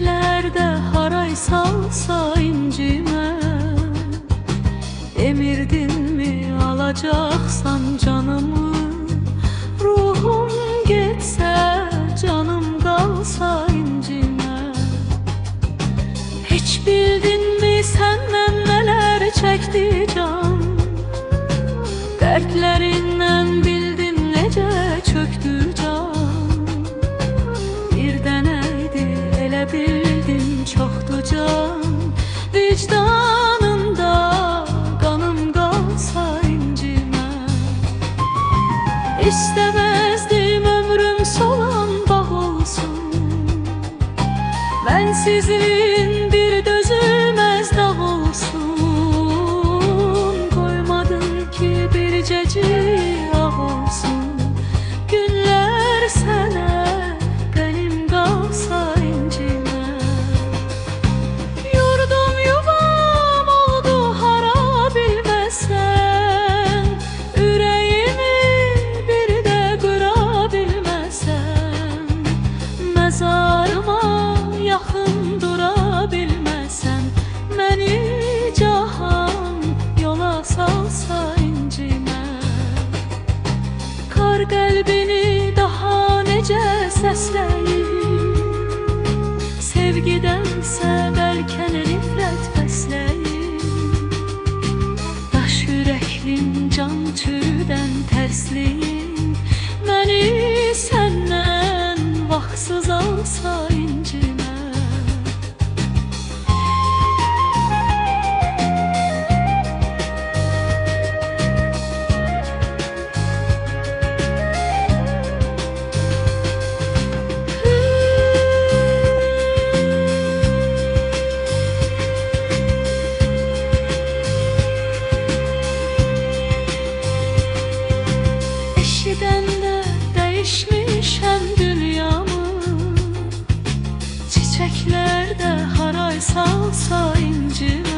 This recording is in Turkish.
Çiçeklerde haray salsa incime, emirdin mi alacaksan canımı? Ruhum gitse canım kalsa incime. Hiç bildin mi senden neler çekti can? Dertlerinden bildim nece çöktü can. Bir deneydi ele bildim çoktu can. Vicdanında kanım kalsa incime. İstemezdim ömrüm solan bağ olsun. Bensizliğin bir dözülmez dağ olsun. Koymadın ki bircecik ah olsun. Günler sene benim kalsa incime. Yurdum yuvam oldu hara bilmezsen. Yüreğimi bir de kıra bilmezsen. Mezarıma yakın dura bilmezsen. Beni cahan yola salsa incime. Kar kalbini daha nece sesleyim. Sevgidense belki nifret besleyim. Daş yüreklim can türden tersliyim. Beni senden vaxtsız alsa incime. Eşiden de değişmişem dünyamı. Çiçeklerde haray salsa incime.